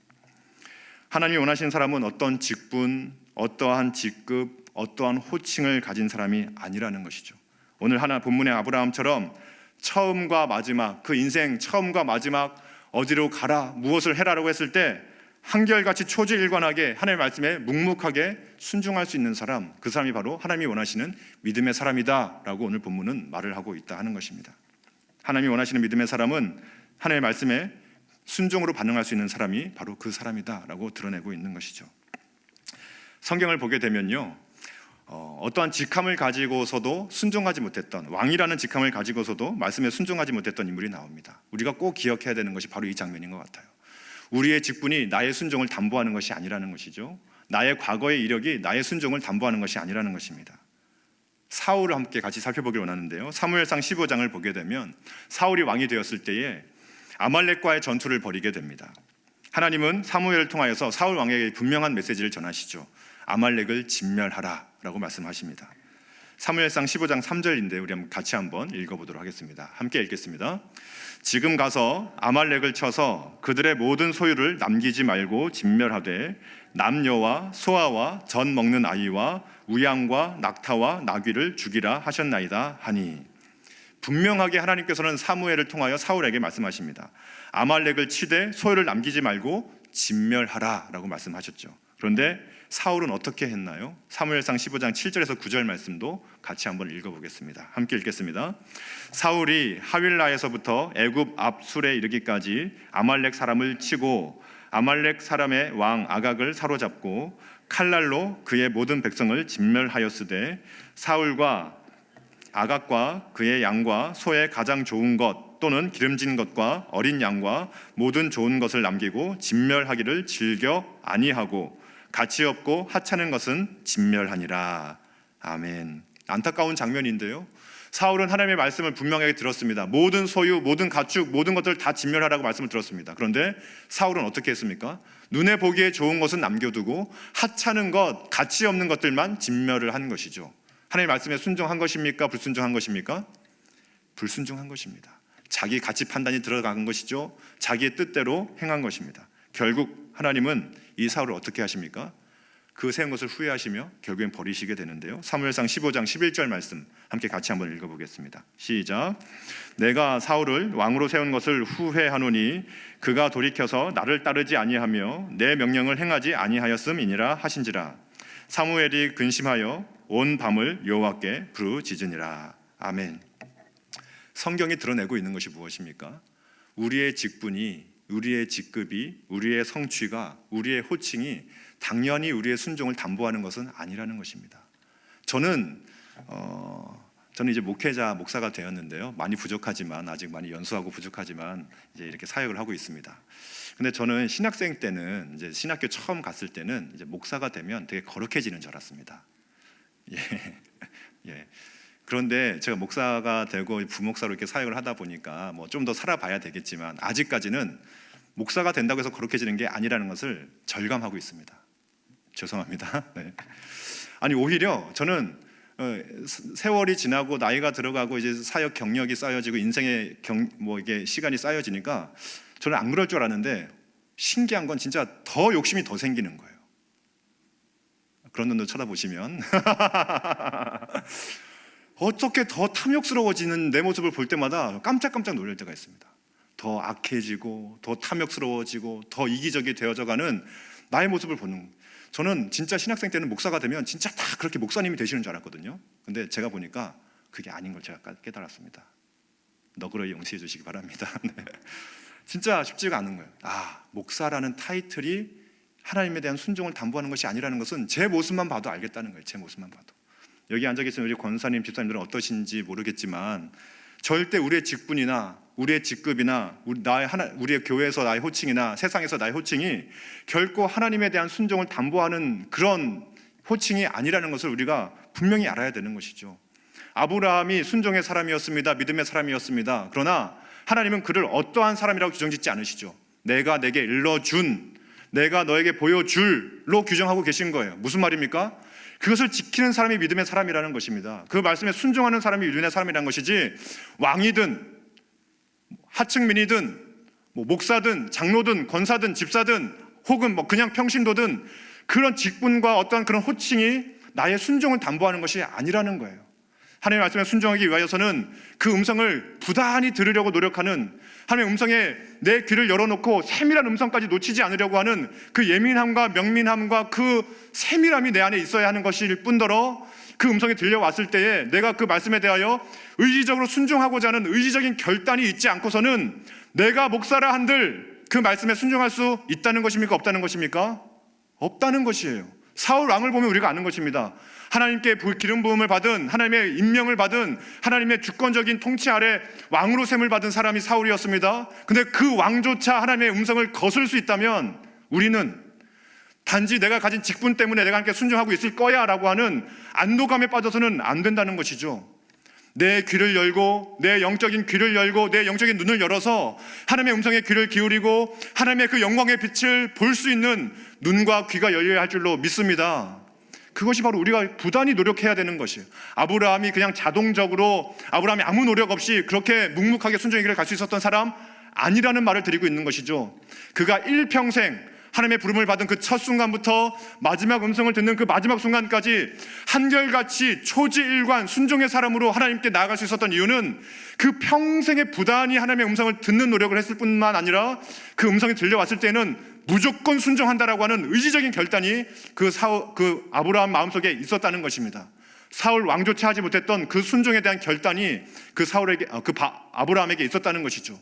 하나님이 원하시는 사람은 어떤 직분, 어떠한 직급, 어떠한 호칭을 가진 사람이 아니라는 것이죠. 오늘 하나 본문의 아브라함처럼 처음과 마지막, 그 인생 처음과 마지막 어디로 가라, 무엇을 해라라고 했을 때 한결같이 초지일관하게 하나님의 말씀에 묵묵하게 순종할 수 있는 사람, 그 사람이 바로 하나님이 원하시는 믿음의 사람이다라고 오늘 본문은 말을 하고 있다 하는 것입니다. 하나님이 원하시는 믿음의 사람은 하나님의 말씀에 순종으로 반응할 수 있는 사람이 바로 그 사람이다라고 드러내고 있는 것이죠. 성경을 보게 되면요, 어떠한 직함을 가지고서도 순종하지 못했던, 왕이라는 직함을 가지고서도 말씀에 순종하지 못했던 인물이 나옵니다. 우리가 꼭 기억해야 되는 것이 바로 이 장면인 것 같아요. 우리의 직분이 나의 순종을 담보하는 것이 아니라는 것이죠. 나의 과거의 이력이 나의 순종을 담보하는 것이 아니라는 것입니다. 사울을 함께 같이 살펴보길 원하는데요, 사무엘상 15장을 보게 되면 사울이 왕이 되었을 때에 아말렉과의 전투를 벌이게 됩니다. 하나님은 사무엘을 통하여서 사울 왕에게 분명한 메시지를 전하시죠. 아말렉을 진멸하라 라고 말씀하십니다. 사무엘상 15장 3절인데 우리 같이 한번 읽어보도록 하겠습니다. 함께 읽겠습니다. 지금 가서 아말렉을 쳐서 그들의 모든 소유를 남기지 말고 진멸하되 남녀와 소아와 젖 먹는 아이와 우양과 낙타와 나귀를 죽이라 하셨나이다 하니, 분명하게 하나님께서는 사무엘을 통하여 사울에게 말씀하십니다. 아말렉을 치되 소유를 남기지 말고 진멸하라 라고 말씀하셨죠. 그런데 사울은 어떻게 했나요? 사무엘상 15장 7절에서 9절 말씀도 같이 한번 읽어보겠습니다. 함께 읽겠습니다. 사울이 하윌라에서부터 애굽 앞술에 이르기까지 아말렉 사람을 치고 아말렉 사람의 왕 아각을 사로잡고 칼날로 그의 모든 백성을 진멸하였으되 사울과 아각과 그의 양과 소의 가장 좋은 것 또는 기름진 것과 어린 양과 모든 좋은 것을 남기고 진멸하기를 즐겨 아니하고 가치 없고 하찮은 것은 진멸하니라. 아멘. 안타까운 장면인데요, 사울은 하나님의 말씀을 분명하게 들었습니다. 모든 소유, 모든 가축, 모든 것들을 다 진멸하라고 말씀을 들었습니다. 그런데 사울은 어떻게 했습니까? 눈에 보기에 좋은 것은 남겨두고 하찮은 것, 가치 없는 것들만 진멸을 한 것이죠. 하나님의 말씀에 순종한 것입니까? 불순종한 것입니까? 불순종한 것입니다. 자기 가치 판단이 들어간 것이죠. 자기의 뜻대로 행한 것입니다. 결국 하나님은 이 사울을 어떻게 하십니까? 그 세운 것을 후회하시며 결국엔 버리시게 되는데요, 사무엘상 15장 11절 말씀 함께 같이 한번 읽어보겠습니다. 시작. 내가 사울을 왕으로 세운 것을 후회하노니 그가 돌이켜서 나를 따르지 아니하며 내 명령을 행하지 아니하였음이니라 하신지라. 사무엘이 근심하여 온 밤을 여호와께 부르짖으니라. 아멘. 성경이 드러내고 있는 것이 무엇입니까? 우리의 직분이, 우리의 직급이, 우리의 성취가, 우리의 호칭이 당연히 우리의 순종을 담보하는 것은 아니라는 것입니다. 저는 이제 목사가 되었는데요, 많이 부족하지만, 아직 많이 연수하고 부족하지만 이제 이렇게 사역을 하고 있습니다. 근데 저는 신학생 때는, 이제 신학교 처음 갔을 때는 이제 목사가 되면 되게 거룩해지는 줄 알았습니다. 예. 그런데 제가 목사가 되고 부목사로 이렇게 사역을 하다 보니까 뭐 좀 더 살아봐야 되겠지만 아직까지는 목사가 된다고 해서 거룩해지는 게 아니라는 것을 절감하고 있습니다. 죄송합니다. 네. 아니, 오히려 저는 세월이 지나고 나이가 들어가고 이제 사역 경력이 쌓여지고 인생의 이게 시간이 쌓여지니까 저는 안 그럴 줄 알았는데 신기한 건 진짜 더 욕심이 더 생기는 거예요. 그런 눈으로 쳐다보시면 어떻게 더 탐욕스러워지는 내 모습을 볼 때마다 깜짝깜짝 놀랄 때가 있습니다. 더 악해지고 더 탐욕스러워지고 더 이기적이 되어져가는 나의 모습을 보는, 저는 진짜 신학생 때는 목사가 되면 진짜 다 그렇게 목사님이 되시는 줄 알았거든요. 근데 제가 보니까 그게 아닌 걸 제가 깨달았습니다. 너그러이 용서해 주시기 바랍니다. 네. 진짜 쉽지가 않은 거예요. 목사라는 타이틀이 하나님에 대한 순종을 담보하는 것이 아니라는 것은 제 모습만 봐도 알겠다는 거예요. 제 모습만 봐도. 여기 앉아 계신 우리 권사님, 집사님들은 어떠신지 모르겠지만 절대 우리의 직분이나 우리의 직급이나 우리의 교회에서 나의 호칭이나 세상에서 나의 호칭이 결코 하나님에 대한 순종을 담보하는 그런 호칭이 아니라는 것을 우리가 분명히 알아야 되는 것이죠. 아브라함이 순종의 사람이었습니다. 믿음의 사람이었습니다. 그러나 하나님은 그를 어떠한 사람이라고 규정짓지 않으시죠. 내가 내게 일러준, 내가 너에게 보여줄로 규정하고 계신 거예요. 무슨 말입니까? 그것을 지키는 사람이 믿음의 사람이라는 것입니다. 그 말씀에 순종하는 사람이 믿음의 사람이라는 것이지, 왕이든 하층민이든 목사든 장로든 권사든 집사든 혹은 그냥 평신도든 그런 직분과 어떤 그런 호칭이 나의 순종을 담보하는 것이 아니라는 거예요. 하나님의 말씀에 순종하기 위하여서는 그 음성을 부단히 들으려고 노력하는, 하나님의 음성에 내 귀를 열어놓고 세밀한 음성까지 놓치지 않으려고 하는 그 예민함과 명민함과 그 세밀함이 내 안에 있어야 하는 것일 뿐더러, 그 음성이 들려왔을 때에 내가 그 말씀에 대하여 의지적으로 순종하고자 하는 의지적인 결단이 있지 않고서는 내가 목사라 한들 그 말씀에 순종할 수 있다는 것입니까? 없다는 것입니까? 없다는 것이에요. 사울 왕을 보면 우리가 아는 것입니다. 하나님께 기름 부음을 받은, 하나님의 임명을 받은, 하나님의 주권적인 통치 아래 왕으로 셈을 받은 사람이 사울이었습니다. 근데 그 왕조차 하나님의 음성을 거슬 수 있다면 우리는 단지 내가 가진 직분 때문에 내가 함께 순종하고 있을 거야 라고 하는 안도감에 빠져서는 안 된다는 것이죠. 내 귀를 열고, 내 영적인 귀를 열고, 내 영적인 눈을 열어서 하나님의 음성에 귀를 기울이고 하나님의 그 영광의 빛을 볼 수 있는 눈과 귀가 열려야 할 줄로 믿습니다. 그것이 바로 우리가 부단히 노력해야 되는 것이에요. 아브라함이 그냥 자동적으로, 아브라함이 아무 노력 없이 그렇게 묵묵하게 순종의 길을 갈 수 있었던 사람 아니라는 말을 드리고 있는 것이죠. 그가 일평생 하나님의 부름을 받은 그 첫 순간부터 마지막 음성을 듣는 그 마지막 순간까지 한결같이 초지일관 순종의 사람으로 하나님께 나아갈 수 있었던 이유는 그 평생에 부단히 하나님의 음성을 듣는 노력을 했을 뿐만 아니라 그 음성이 들려왔을 때는 무조건 순종한다라고 하는 의지적인 결단이 그 아브라함 마음속에 있었다는 것입니다. 사울 왕조차 하지 못했던 그 순종에 대한 결단이 아브라함에게 있었다는 것이죠.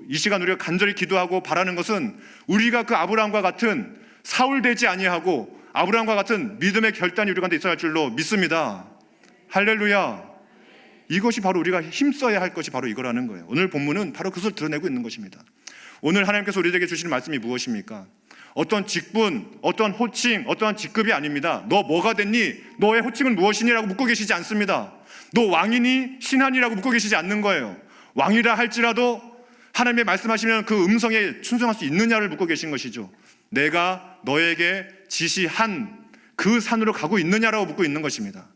이 시간 우리가 간절히 기도하고 바라는 것은 우리가 그 아브라함과 같은 사울 되지 아니하고 아브라함과 같은 믿음의 결단이 우리 가운데 있어야 할 줄로 믿습니다. 할렐루야. 이것이 바로 우리가 힘써야 할 것이 바로 이거라는 거예요. 오늘 본문은 바로 그것을 드러내고 있는 것입니다. 오늘 하나님께서 우리에게 주시는 말씀이 무엇입니까? 어떤 직분, 어떤 호칭, 어떠한 직급이 아닙니다. 너 뭐가 됐니? 너의 호칭은 무엇이니라고 묻고 계시지 않습니다. 너 왕이니? 신하니라고 묻고 계시지 않는 거예요. 왕이라 할지라도 하나님의 말씀하시면 그 음성에 순종할 수 있느냐를 묻고 계신 것이죠. 내가 너에게 지시한 그 산으로 가고 있느냐라고 묻고 있는 것입니다.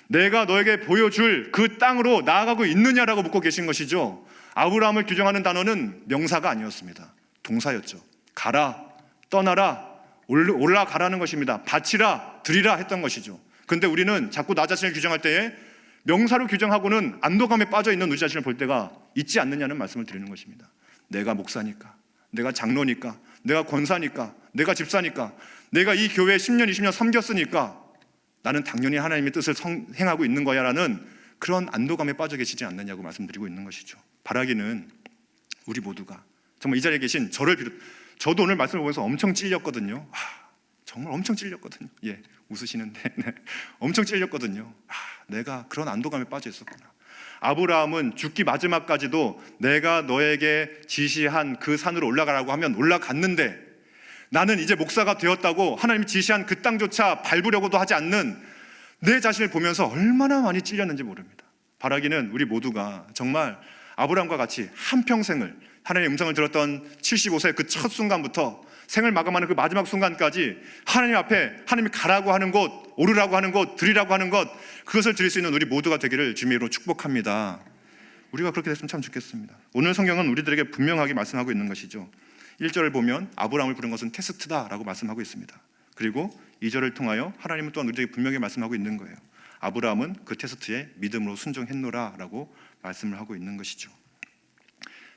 내가 너에게 보여줄 그 땅으로 나아가고 있느냐라고 묻고 계신 것이죠. 아브라함을 규정하는 단어는 명사가 아니었습니다. 동사였죠. 가라, 떠나라, 올라가라는 것입니다. 바치라, 드리라 했던 것이죠. 그런데 우리는 자꾸 나 자신을 규정할 때에 명사로 규정하고는 안도감에 빠져있는 우리 자신을 볼 때가 있지 않느냐는 말씀을 드리는 것입니다. 내가 목사니까, 내가 장로니까, 내가 권사니까, 내가 집사니까, 내가 이 교회에 10년, 20년 섬겼으니까 나는 당연히 하나님의 뜻을 행하고 있는 거야 라는 그런 안도감에 빠져 계시지 않느냐고 말씀드리고 있는 것이죠. 바라기는 우리 모두가 정말 이 자리에 계신 저도 오늘 말씀을 보면서 엄청 찔렸거든요. 정말 엄청 찔렸거든요. 예, 웃으시는데 엄청 찔렸거든요. 내가 그런 안도감에 빠져 있었구나. 아브라함은 죽기 마지막까지도 내가 너에게 지시한 그 산으로 올라가라고 하면 올라갔는데 나는 이제 목사가 되었다고 하나님이 지시한 그 땅조차 밟으려고도 하지 않는 내 자신을 보면서 얼마나 많이 찔렸는지 모릅니다. 바라기는 우리 모두가 정말 아브라함과 같이 한평생을 하나님의 음성을 들었던 75세 그 첫 순간부터 생을 마감하는 그 마지막 순간까지 하나님 앞에 하나님이 가라고 하는 곳, 오르라고 하는 곳, 드리라고 하는 것, 그것을 드릴 수 있는 우리 모두가 되기를 주님으로 축복합니다. 우리가 그렇게 됐으면 참 좋겠습니다. 오늘 성경은 우리들에게 분명하게 말씀하고 있는 것이죠. 1절을 보면 아브라함을 부른 것은 테스트다라고 말씀하고 있습니다. 그리고 2절을 통하여 하나님은 또한 우리에게 분명히 말씀하고 있는 거예요. 아브라함은 그 테스트에 믿음으로 순종했노라라고 말씀을 하고 있는 것이죠.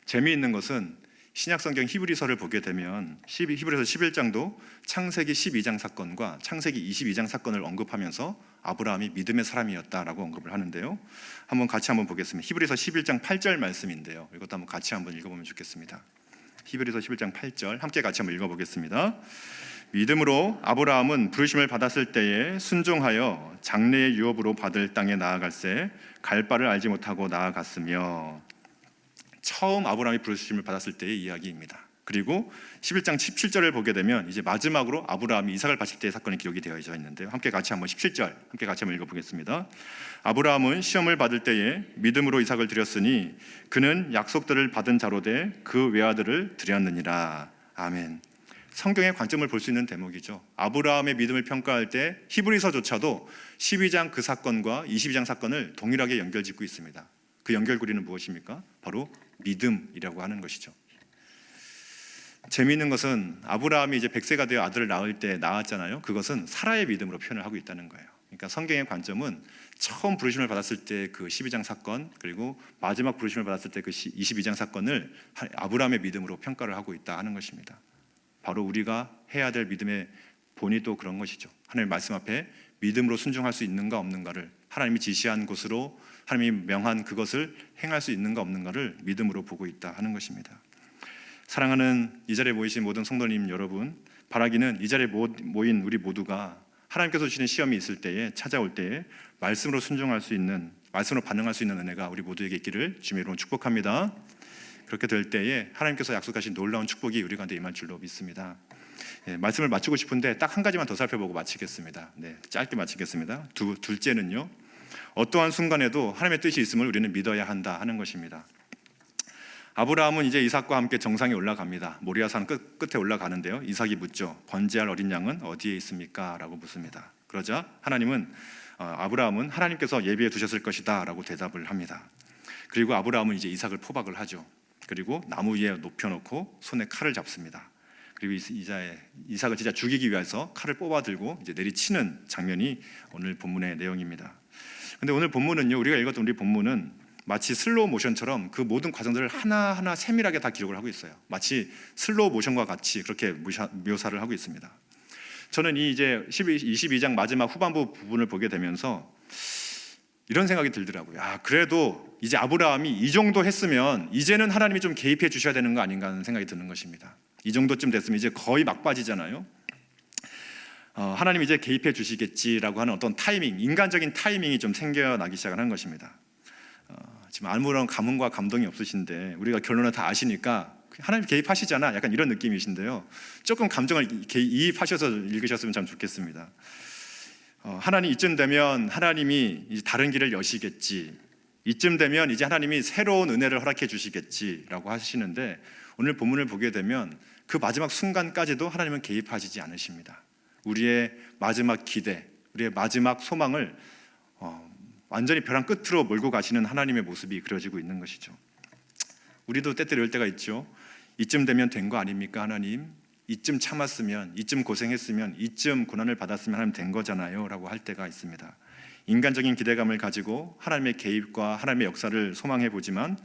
재미있는 것은 신약성경 히브리서를 보게 되면 히브리서 11장도 창세기 12장 사건과 창세기 22장 사건을 언급하면서 아브라함이 믿음의 사람이었다라고 언급을 하는데요. 같이 한번 보겠습니다. 히브리서 11장 8절 말씀인데요. 이것도 한번 같이 한번 읽어보면 좋겠습니다. 히브리서 11장 8절 함께 같이 한번 읽어보겠습니다. 믿음으로 아브라함은 부르심을 받았을 때에 순종하여 장래의 유업으로 받을 땅에 나아갈새 갈 바를 알지 못하고 나아갔으며. 처음 아브라함이 부르심을 받았을 때의 이야기입니다. 그리고 11장 17절을 보게 되면 이제 마지막으로 아브라함이 이삭을 바칠 때의 사건이 기록이 되어 있는데요. 함께 같이 한번 17절 함께 같이 한번 읽어보겠습니다. 아브라함은 시험을 받을 때에 믿음으로 이삭을 드렸으니 그는 약속들을 받은 자로 돼 그 외아들을 드렸느니라. 아멘. 성경의 관점을 볼 수 있는 대목이죠. 아브라함의 믿음을 평가할 때 히브리서조차도 12장 그 사건과 22장 사건을 동일하게 연결짓고 있습니다. 그 연결고리는 무엇입니까? 바로 믿음이라고 하는 것이죠. 재미있는 것은 아브라함이 이제 100세가 되어 아들을 낳을 때 낳았잖아요. 그것은 사라의 믿음으로 표현을 하고 있다는 거예요. 그러니까 성경의 관점은 처음 부르심을 받았을 때 그 12장 사건, 그리고 마지막 부르심을 받았을 때 그 22장 사건을 아브라함의 믿음으로 평가를 하고 있다 하는 것입니다. 바로 우리가 해야 될 믿음의 본이 또 그런 것이죠. 하나님의 말씀 앞에 믿음으로 순종할 수 있는가 없는가를, 하나님이 지시한 곳으로 하나님이 명한 그것을 행할 수 있는가 없는가를 믿음으로 보고 있다 하는 것입니다. 사랑하는 이 자리에 모이신 모든 성도님 여러분, 바라기는 이 자리에 모인 우리 모두가 하나님께서 주시는 시험이 있을 때에, 찾아올 때에 말씀으로 순종할 수 있는, 말씀으로 반응할 수 있는 은혜가 우리 모두에게 있기를 주님의 이름으로 축복합니다. 그렇게 될 때에 하나님께서 약속하신 놀라운 축복이 우리 가운데 임할 줄로 믿습니다. 말씀을 마치고 싶은데 딱 한 가지만 더 살펴보고 마치겠습니다. 짧게 마치겠습니다. 둘째는요, 어떠한 순간에도 하나님의 뜻이 있음을 우리는 믿어야 한다 하는 것입니다. 아브라함은 이제 이삭과 함께 정상에 올라갑니다. 모리아산 끝에 올라가는데요, 이삭이 묻죠. 번제할 어린 양은 어디에 있습니까? 라고 묻습니다. 그러자 아브라함은 하나님께서 예비해 두셨을 것이다 라고 대답을 합니다. 그리고 아브라함은 이제 이삭을 포박을 하죠. 그리고 나무 위에 높여놓고 손에 칼을 잡습니다. 그리고 이삭을 진짜 죽이기 위해서 칼을 뽑아 들고 이제 내리치는 장면이 오늘 본문의 내용입니다. 근데 오늘 본문은요, 우리가 읽었던 우리 본문은 마치 슬로우 모션처럼 그 모든 과정들을 하나하나 세밀하게 다 기록을 하고 있어요. 마치 슬로우 모션과 같이 그렇게 묘사를 하고 있습니다. 저는 이제 22장 마지막 후반부 부분을 보게 되면서 이런 생각이 들더라고요. 그래도 이제 아브라함이 이 정도 했으면 이제는 하나님이 좀 개입해 주셔야 되는 거 아닌가 하는 생각이 드는 것입니다. 이 정도쯤 됐으면 이제 거의 막바지잖아요. 하나님이 이제 개입해 주시겠지라고 하는 어떤 타이밍, 인간적인 타이밍이 좀 생겨나기 시작하는 것입니다. 지금 아무런 감흥과 감동이 없으신데 우리가 결론을 다 아시니까 하나님 개입하시잖아, 약간 이런 느낌이신데요, 조금 감정을 이입하셔서 읽으셨으면 참 좋겠습니다. 하나님 이쯤 되면 하나님이 이제 다른 길을 여시겠지, 이쯤 되면 이제 하나님이 새로운 은혜를 허락해 주시겠지라고 하시는데, 오늘 본문을 보게 되면 그 마지막 순간까지도 하나님은 개입하시지 않으십니다. 우리의 마지막 기대, 우리의 마지막 소망을 완전히 벼랑 끝으로 몰고 가시는 하나님의 모습이 그려지고 있는 것이죠. 우리도 때때로 이럴 때가 있죠. 이쯤 되면 된 거 아닙니까 하나님? 이쯤 참았으면, 이쯤 고생했으면, 이쯤 고난을 받았으면 하나님 된 거잖아요 라고 할 때가 있습니다. 인간적인 기대감을 가지고 하나님의 개입과 하나님의 역사를 소망해 보지만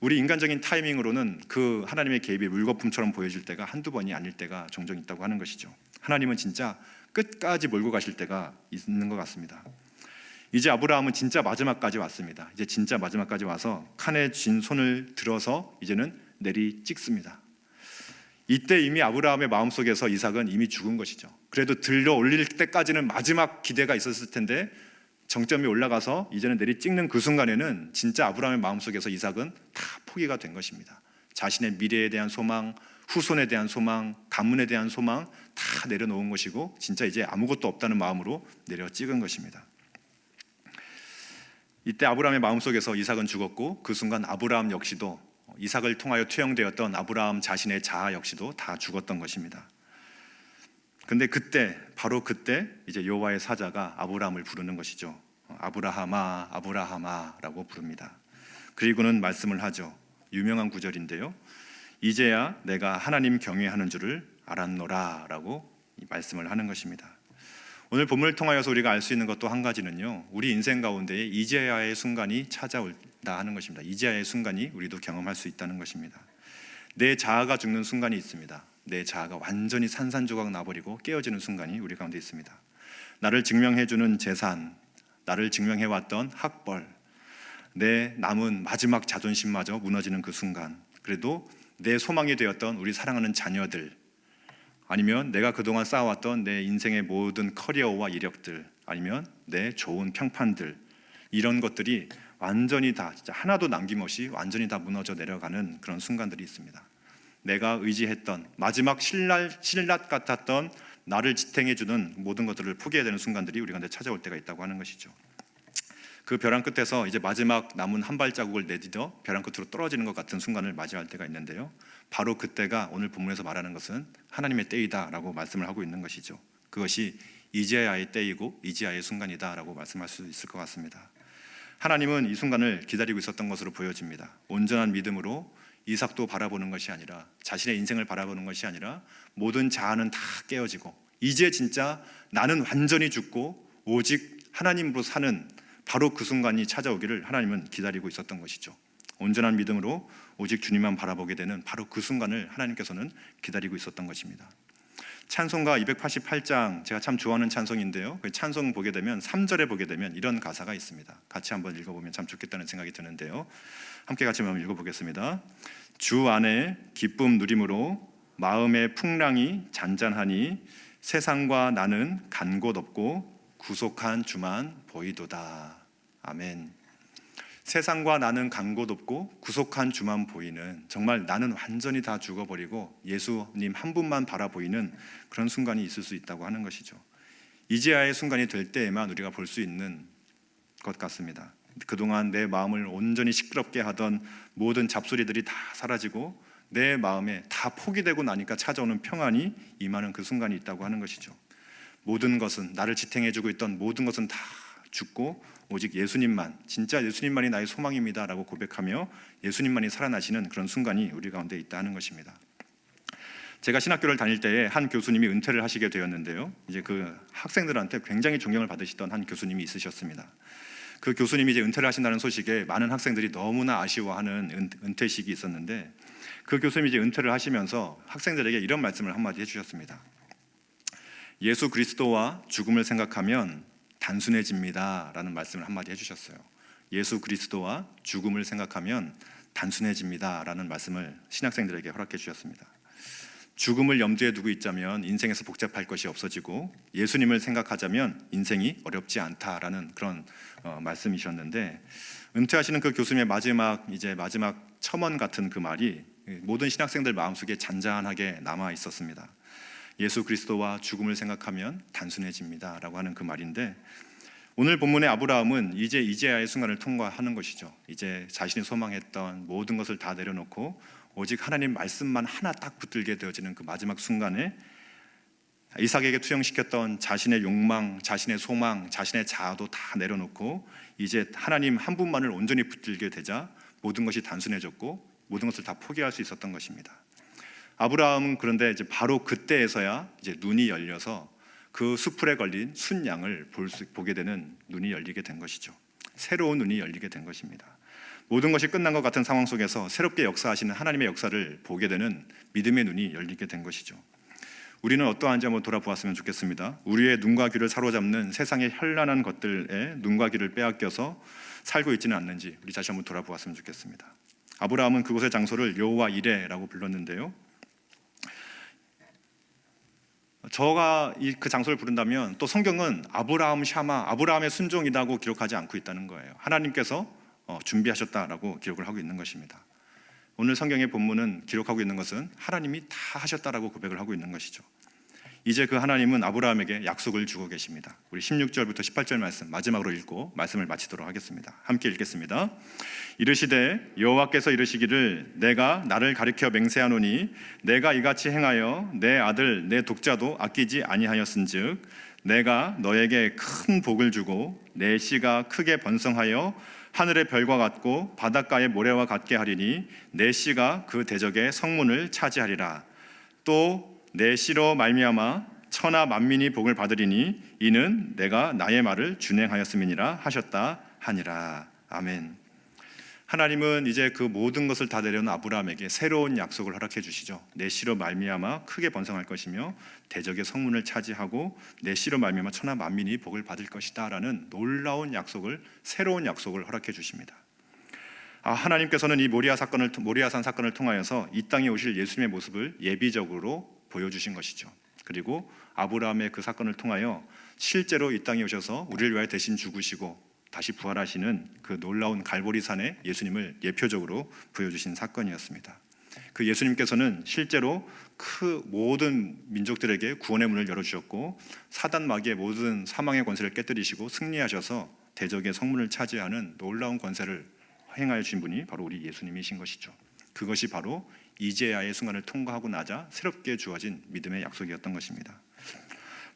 우리 인간적인 타이밍으로는 그 하나님의 개입이 물거품처럼 보여질 때가 한두 번이 아닐 때가 종종 있다고 하는 것이죠. 하나님은 진짜 끝까지 몰고 가실 때가 있는 것 같습니다. 이제 아브라함은 진짜 마지막까지 왔습니다. 이제 진짜 마지막까지 와서 칸에 쥔 손을 들어서 이제는 내리 찍습니다. 이때 이미 아브라함의 마음속에서 이삭은 이미 죽은 것이죠. 그래도 들려 올릴 때까지는 마지막 기대가 있었을 텐데 정점이 올라가서 이제는 내리 찍는 그 순간에는 진짜 아브라함의 마음속에서 이삭은 다 포기가 된 것입니다. 자신의 미래에 대한 소망, 후손에 대한 소망, 가문에 대한 소망 다 내려놓은 것이고 진짜 이제 아무것도 없다는 마음으로 내려 찍은 것입니다. 이때 아브라함의 마음속에서 이삭은 죽었고 그 순간 아브라함 역시도, 이삭을 통하여 투영되었던 아브라함 자신의 자아 역시도 다 죽었던 것입니다. 근데 바로 그때 이제 여호와의 사자가 아브라함을 부르는 것이죠. 아브라함아, 아브라함아라고 부릅니다. 그리고는 말씀을 하죠. 유명한 구절인데요, 이제야 내가 하나님 경외하는 줄을 알았노라라고 말씀을 하는 것입니다. 오늘 본문을 통하여서 우리가 알 수 있는 것도 한 가지는요, 우리 인생 가운데에 이제야의 순간이 찾아온다 하는 것입니다. 이제야의 순간이 우리도 경험할 수 있다는 것입니다. 내 자아가 죽는 순간이 있습니다. 내 자아가 완전히 산산조각 나버리고 깨어지는 순간이 우리 가운데 있습니다. 나를 증명해주는 재산, 나를 증명해왔던 학벌, 내 남은 마지막 자존심마저 무너지는 그 순간, 그래도 내 소망이 되었던 우리 사랑하는 자녀들, 아니면 내가 그동안 쌓아왔던 내 인생의 모든 커리어와 이력들, 아니면 내 좋은 평판들, 이런 것들이 완전히 다 진짜 하나도 남김없이 완전히 다 무너져 내려가는 그런 순간들이 있습니다. 내가 의지했던 마지막 신라 같았던 나를 지탱해주는 모든 것들을 포기해야 되는 순간들이 우리 가운데 찾아올 때가 있다고 하는 것이죠. 그 벼랑 끝에서 이제 마지막 남은 한 발자국을 내딛어 벼랑 끝으로 떨어지는 것 같은 순간을 맞이할 때가 있는데요, 바로 그때가 오늘 본문에서 말하는 것은 하나님의 때이다라고 말씀을 하고 있는 것이죠. 그것이 이제야의 때이고 이제야의 순간이다라고 말씀할 수 있을 것 같습니다. 하나님은 이 순간을 기다리고 있었던 것으로 보여집니다. 온전한 믿음으로 이삭도 바라보는 것이 아니라, 자신의 인생을 바라보는 것이 아니라 모든 자아는 다 깨어지고 이제 진짜 나는 완전히 죽고 오직 하나님으로 사는 바로 그 순간이 찾아오기를 하나님은 기다리고 있었던 것이죠. 온전한 믿음으로 오직 주님만 바라보게 되는 바로 그 순간을 하나님께서는 기다리고 있었던 것입니다. 찬송가 288장, 제가 참 좋아하는 찬송인데요, 그 찬송 보게 되면 3절에 보게 되면 이런 가사가 있습니다. 같이 한번 읽어보면 참 좋겠다는 생각이 드는데요, 함께 같이 한번 읽어보겠습니다. 주 안에 기쁨 누림으로 마음의 풍랑이 잔잔하니 세상과 나는 간 곳 없고 구속한 주만 보이도다. 아멘. 세상과 나는 간 곳 없고 구속한 주만 보이는, 정말 나는 완전히 다 죽어버리고 예수님 한 분만 바라보이는 그런 순간이 있을 수 있다고 하는 것이죠. 이제야의 순간이 될 때에만 우리가 볼 수 있는 것 같습니다. 그동안 내 마음을 온전히 시끄럽게 하던 모든 잡소리들이 다 사라지고 내 마음에 다 포기되고 나니까 찾아오는 평안이 임하는 그 순간이 있다고 하는 것이죠. 모든 것은, 나를 지탱해주고 있던 모든 것은 다 죽고 오직 예수님만, 진짜 예수님만이 나의 소망입니다 라고 고백하며 예수님만이 살아나시는 그런 순간이 우리 가운데 있다 하는 것입니다. 제가 신학교를 다닐 때에 한 교수님이 은퇴를 하시게 되었는데요, 이제 그 학생들한테 굉장히 존경을 받으시던 한 교수님이 있으셨습니다. 그 교수님이 이제 은퇴를 하신다는 소식에 많은 학생들이 너무나 아쉬워하는 은퇴식이 있었는데, 그 교수님이 이제 은퇴를 하시면서 학생들에게 이런 말씀을 한마디 해주셨습니다. 예수 그리스도와 죽음을 생각하면 단순해집니다 라는 말씀을 한마디 해주셨어요. 예수 그리스도와 죽음을 생각하면 단순해집니다 라는 말씀을 신학생들에게 허락해 주셨습니다. 죽음을 염두에 두고 있자면 인생에서 복잡할 것이 없어지고 예수님을 생각하자면 인생이 어렵지 않다라는 그런 말씀이셨는데, 은퇴하시는 그 교수님의 마지막 첨언 같은 그 말이 모든 신학생들 마음속에 잔잔하게 남아 있었습니다. 예수 그리스도와 죽음을 생각하면 단순해집니다 라고 하는 그 말인데, 오늘 본문의 아브라함은 이제야의 순간을 통과하는 것이죠. 이제 자신이 소망했던 모든 것을 다 내려놓고 오직 하나님 말씀만 하나 딱 붙들게 되어지는 그 마지막 순간에 이삭에게 투영시켰던 자신의 욕망, 자신의 소망, 자신의 자아도 다 내려놓고 이제 하나님 한 분만을 온전히 붙들게 되자 모든 것이 단순해졌고 모든 것을 다 포기할 수 있었던 것입니다. 아브라함은 그런데 이제 바로 그때에서야 이제 눈이 열려서 그 수풀에 걸린 순양을 보게 되는 눈이 열리게 된 것이죠. 새로운 눈이 열리게 된 것입니다. 모든 것이 끝난 것 같은 상황 속에서 새롭게 역사하시는 하나님의 역사를 보게 되는 믿음의 눈이 열리게 된 것이죠. 우리는 어떠한지 한번 돌아보았으면 좋겠습니다. 우리의 눈과 귀를 사로잡는 세상의 현란한 것들에 눈과 귀를 빼앗겨서 살고 있지는 않는지 우리 다시 한번 돌아보았으면 좋겠습니다. 아브라함은 그곳의 장소를 여호와 이레라고 불렀는데요, 저가 그 장소를 부른다면 또 성경은 아브라함 샤마, 아브라함의 순종이라고 기록하지 않고 있다는 거예요. 하나님께서 준비하셨다라고 기록을 하고 있는 것입니다. 오늘 성경의 본문은 기록하고 있는 것은 하나님이 다 하셨다라고 고백을 하고 있는 것이죠. 이제 그 하나님은 아브라함에게 약속을 주고 계십니다. 우리 16절부터 18절 말씀 마지막으로 읽고 말씀을 마치도록 하겠습니다. 함께 읽겠습니다. 이르시되 여호와께서 이르시기를 내가 나를 가리켜 맹세하노니 내가 이같이 행하여 내 아들 내 독자도 아끼지 아니하였은즉 내가 너에게 큰 복을 주고 내 씨가 크게 번성하여 하늘의 별과 같고 바닷가의 모래와 같게 하리니 내 씨가 그 대적의 성문을 차지하리라. 또 내 씨로 말미암아 천하 만민이 복을 받으리니 이는 내가 나의 말을 준행하였음이니라 하셨다 하니라. 아멘. 하나님은 이제 그 모든 것을 다 내려놓은 아브라함에게 새로운 약속을 허락해 주시죠. 내 씨로 말미암아 크게 번성할 것이며 대적의 성문을 차지하고 내 씨로 말미암아 천하 만민이 복을 받을 것이다 라는 놀라운 약속을, 새로운 약속을 허락해 주십니다. 하나님께서는 이 모리아산 사건을 통하여서 이 땅에 오실 예수님의 모습을 예비적으로 보여주신 것이죠. 그리고 아브라함의 그 사건을 통하여 실제로 이 땅에 오셔서 우리를 위하여 대신 죽으시고 다시 부활하시는 그 놀라운 갈보리산의 예수님을 예표적으로 보여주신 사건이었습니다. 그 예수님께서는 실제로 그 모든 민족들에게 구원의 문을 열어주셨고 사단 마귀의 모든 사망의 권세를 깨뜨리시고 승리하셔서 대적의 성문을 차지하는 놀라운 권세를 행하여 주신 분이 바로 우리 예수님이신 것이죠. 그것이 바로 이제야의 순간을 통과하고 나자 새롭게 주어진 믿음의 약속이었던 것입니다.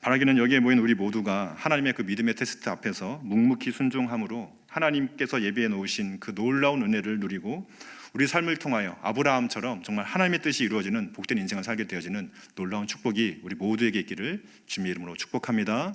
바라기는 여기에 모인 우리 모두가 하나님의 그 믿음의 테스트 앞에서 묵묵히 순종함으로 하나님께서 예비해 놓으신 그 놀라운 은혜를 누리고 우리 삶을 통하여 아브라함처럼 정말 하나님의 뜻이 이루어지는 복된 인생을 살게 되어지는 놀라운 축복이 우리 모두에게 있기를 주님의 이름으로 축복합니다.